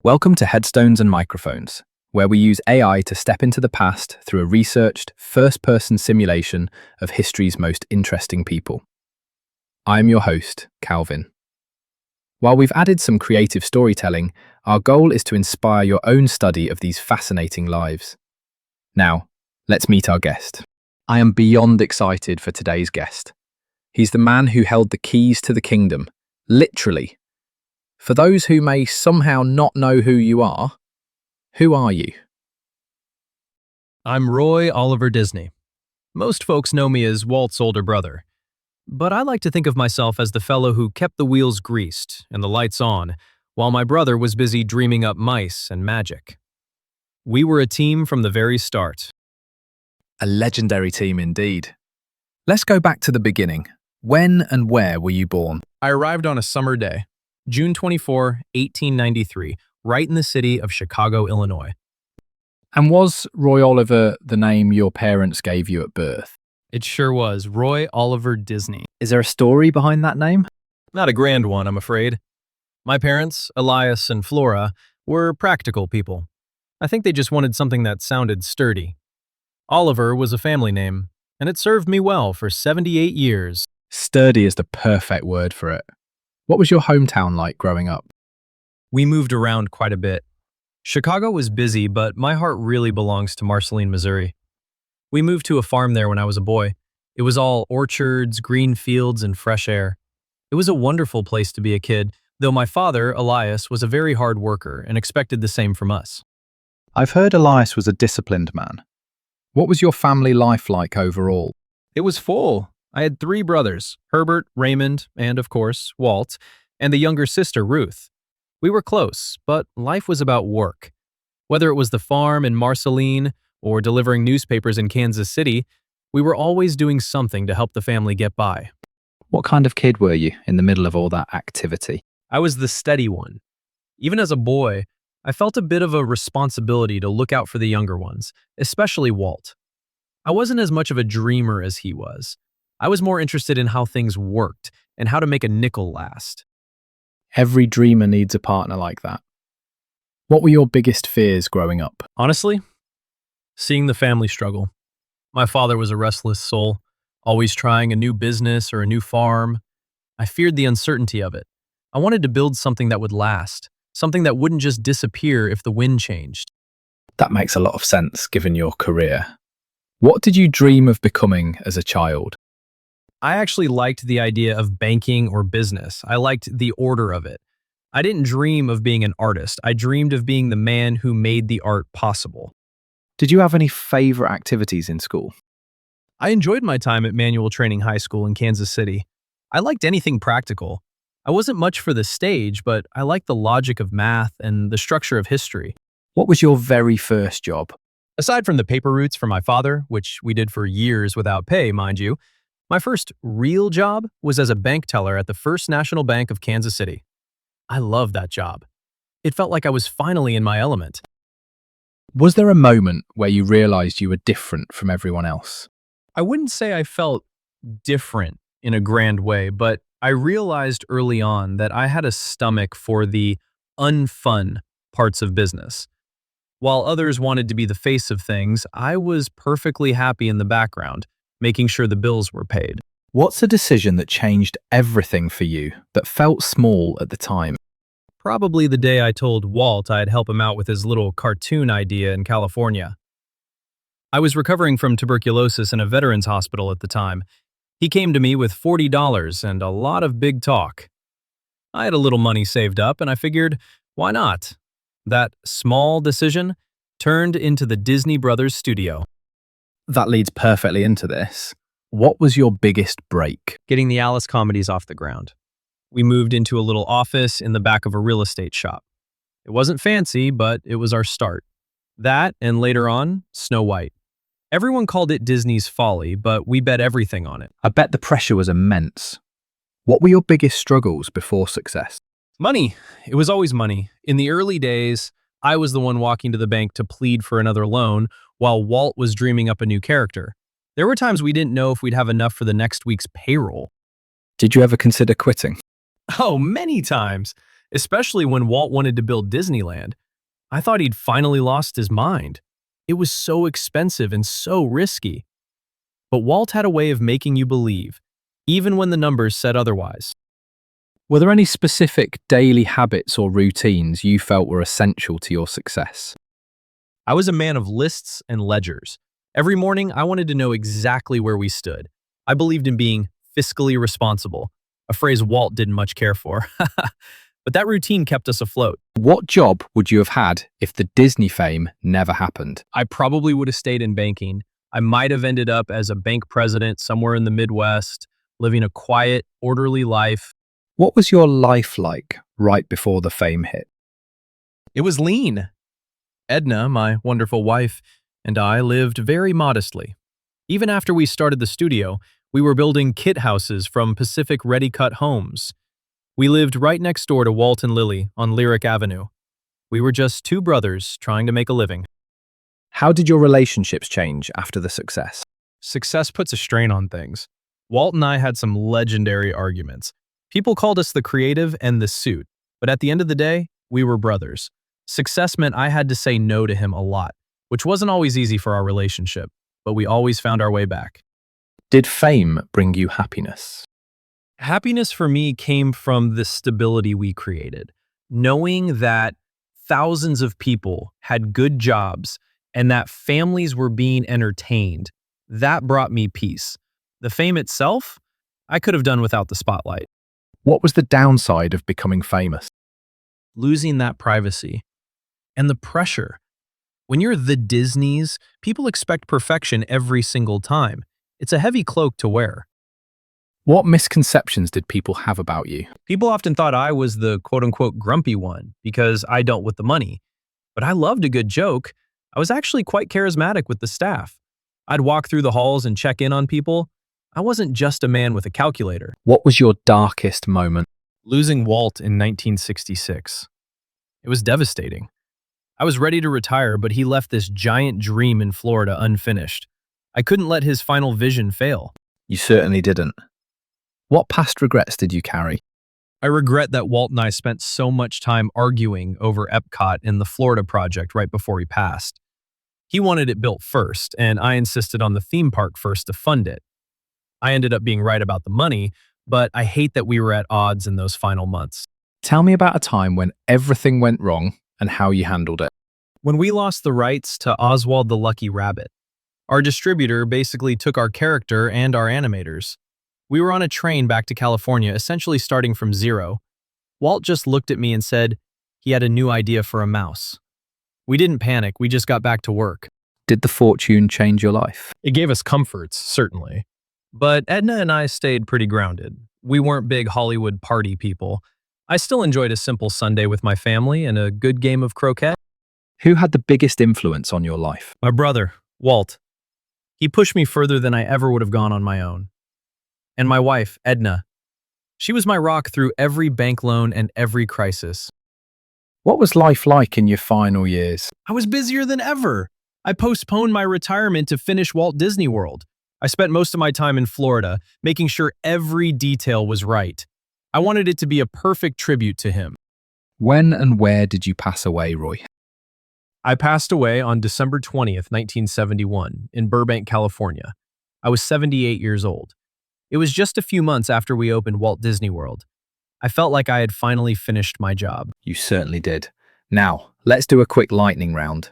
Welcome to Headstones and Microphones, where we use AI to step into the past through a researched, first-person simulation of history's most interesting people. I'm your host, Calvin. While we've added some creative storytelling, our goal is to inspire your own study of these fascinating lives. Now, let's meet our guest. I am beyond excited for today's guest. He's the man who held the keys to the kingdom, literally. For those who may somehow not know who you are, who are you? I'm Roy Oliver Disney. Most folks know me as Walt's older brother, but I like to think of myself as the fellow who kept the wheels greased and the lights on while my brother was busy dreaming up mice and magic. We were a team from the very start. A legendary team indeed. Let's go back to the beginning. When and where were you born? I arrived on a summer day, June 24, 1893, right in the city of Chicago, Illinois. And was Roy Oliver the name your parents gave you at birth? It sure was, Roy Oliver Disney. Is there a story behind that name? Not a grand one, I'm afraid. My parents, Elias and Flora, were practical people. I think they just wanted something that sounded sturdy. Oliver was a family name, and it served me well for 78 years. Sturdy is the perfect word for it. What was your hometown like growing up? We moved around quite a bit. Chicago was busy, but my heart really belongs to Marceline, Missouri. We moved to a farm there when I was a boy. It was all orchards, green fields, and fresh air. It was a wonderful place to be a kid, though my father, Elias, was a very hard worker and expected the same from us. I've heard Elias was a disciplined man. What was your family life like overall? It was full. I had 3 brothers, Herbert, Raymond, and of course, Walt, and the younger sister, Ruth. We were close, but life was about work. Whether it was the farm in Marceline or delivering newspapers in Kansas City, we were always doing something to help the family get by. What kind of kid were you in the middle of all that activity? I was the steady one. Even as a boy, I felt a bit of a responsibility to look out for the younger ones, especially Walt. I wasn't as much of a dreamer as he was. I was more interested in how things worked and how to make a nickel last. Every dreamer needs a partner like that. What were your biggest fears growing up? Honestly, seeing the family struggle. My father was a restless soul, always trying a new business or a new farm. I feared the uncertainty of it. I wanted to build something that would last, something that wouldn't just disappear if the wind changed. That makes a lot of sense given your career. What did you dream of becoming as a child? I actually liked the idea of banking or business. I liked the order of it. I didn't dream of being an artist. I dreamed of being the man who made the art possible. Did you have any favorite activities in school? I enjoyed my time at Manual Training High School in Kansas City. I liked anything practical. I wasn't much for the stage, but I liked the logic of math and the structure of history. What was your very first job? Aside from the paper routes for my father, which we did for years without pay, mind you, my first real job was as a bank teller at the First National Bank of Kansas City. I loved that job. It felt like I was finally in my element. Was there a moment where you realized you were different from everyone else? I wouldn't say I felt different in a grand way, but I realized early on that I had a stomach for the unfun parts of business. While others wanted to be the face of things, I was perfectly happy in the background, making sure the bills were paid. What's a decision that changed everything for you that felt small at the time? Probably the day I told Walt I'd help him out with his little cartoon idea in California. I was recovering from tuberculosis in a veterans hospital at the time. He came to me with $40 and a lot of big talk. I had a little money saved up and I figured, why not? That small decision turned into the Disney Brothers studio. That leads perfectly into this. What was your biggest break? Getting the Alice comedies off the ground. We moved into a little office in the back of a real estate shop. It wasn't fancy, but it was our start. That, and later on, Snow White. Everyone called it Disney's Folly, but we bet everything on it. I bet the pressure was immense. What were your biggest struggles before success? Money. It was always money. In the early days, I was the one walking to the bank to plead for another loan, while Walt was dreaming up a new character. There were times we didn't know if we'd have enough for the next week's payroll. Did you ever consider quitting? Oh, many times. especially when Walt wanted to build Disneyland. I thought he'd finally lost his mind. It was so expensive and so risky. But Walt had a way of making you believe, even when the numbers said otherwise. Were there any specific daily habits or routines you felt were essential to your success? I was a man of lists and ledgers. Every morning, I wanted to know exactly where we stood. I believed in being fiscally responsible, a phrase Walt didn't much care for. But that routine kept us afloat. What job would you have had if the Disney fame never happened? I probably would have stayed in banking. I might have ended up as a bank president somewhere in the Midwest, living a quiet, orderly life. What was your life like right before the fame hit? It was lean. Edna, my wonderful wife, and I lived very modestly. Even after we started the studio, we were building kit houses from Pacific ready-cut homes. We lived right next door to Walt and Lily on Lyric Avenue. We were just two brothers trying to make a living. How did your relationships change after the success? Success puts a strain on things. Walt and I had some legendary arguments. People called us the creative and the suit, but at the end of the day, we were brothers. Success meant I had to say no to him a lot, which wasn't always easy for our relationship, but we always found our way back. Did fame bring you happiness? Happiness for me came from the stability we created, knowing that thousands of people had good jobs and that families were being entertained. That brought me peace. The fame itself, I could have done without the spotlight. What was the downside of becoming famous? Losing that privacy and the pressure. When you're the Disneys, people expect perfection every single time. It's a heavy cloak to wear. What misconceptions did people have about you? People often thought I was the quote-unquote grumpy one because I dealt with the money. But I loved a good joke. I was actually quite charismatic with the staff. I'd walk through the halls and check in on people. I wasn't just a man with a calculator. What was your darkest moment? Losing Walt in 1966. It was devastating. I was ready to retire, but he left this giant dream in Florida unfinished. I couldn't let his final vision fail. You certainly didn't. What past regrets did you carry? I regret that Walt and I spent so much time arguing over Epcot and the Florida project right before he passed. He wanted it built first, and I insisted on the theme park first to fund it. I ended up being right about the money, but I hate that we were at odds in those final months. Tell me about a time when everything went wrong and how you handled it. When we lost the rights to Oswald the Lucky Rabbit, our distributor basically took our character and our animators. We were on a train back to California, essentially starting from zero. Walt just looked at me and said he had a new idea for a mouse. We didn't panic, we just got back to work. Did the fortune change your life? It gave us comforts, certainly. But Edna and I stayed pretty grounded. We weren't big Hollywood party people. I still enjoyed a simple Sunday with my family and a good game of croquet. Who had the biggest influence on your life? My brother, Walt. He pushed me further than I ever would have gone on my own. And my wife, Edna. She was my rock through every bank loan and every crisis. What was life like in your final years? I was busier than ever. I postponed my retirement to finish Walt Disney World. I spent most of my time in Florida, making sure every detail was right. I wanted it to be a perfect tribute to him. When and where did you pass away, Roy? I passed away on December 20th, 1971, in Burbank, California. I was 78 years old. It was just a few months after we opened Walt Disney World. I felt like I had finally finished my job. You certainly did. Now, let's do a quick lightning round.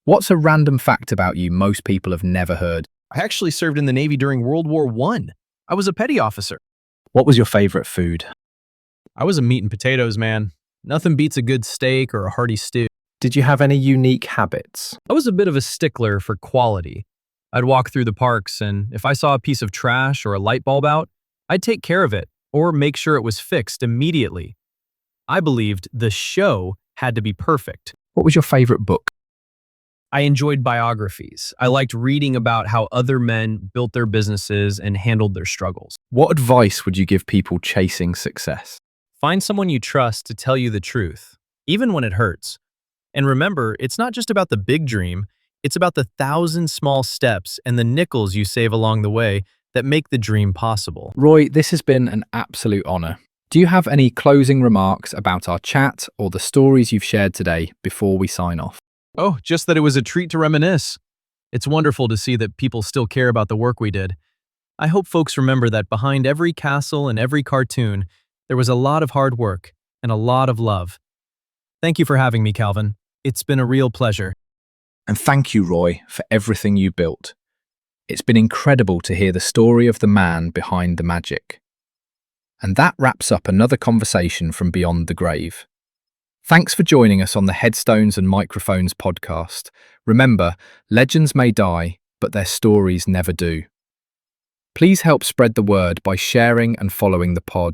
What's a random fact about you most people have never heard? I actually served in the Navy during World War I. I was a petty officer. What was your favorite food? I was a meat and potatoes man. Nothing beats a good steak or a hearty stew. Did you have any unique habits? I was a bit of a stickler for quality. I'd walk through the parks, and if I saw a piece of trash or a light bulb out, I'd take care of it or make sure it was fixed immediately. I believed the show had to be perfect. What was your favorite book? I enjoyed biographies. I liked reading about how other men built their businesses and handled their struggles. What advice would you give people chasing success? Find someone you trust to tell you the truth, even when it hurts. And remember, it's not just about the big dream, it's about the 1,000 small steps and the nickels you save along the way that make the dream possible. Roy, this has been an absolute honor. Do you have any closing remarks about our chat or the stories you've shared today before we sign off? Oh, just that it was a treat to reminisce. It's wonderful to see that people still care about the work we did. I hope folks remember that behind every castle and every cartoon, there was a lot of hard work and a lot of love. Thank you for having me, Calvin. It's been a real pleasure. And thank you, Roy, for everything you built. It's been incredible to hear the story of the man behind the magic. And that wraps up another conversation from Beyond the Grave. Thanks for joining us on the Headstones and Microphones podcast. Remember, legends may die, but their stories never do. Please help spread the word by sharing and following the pod.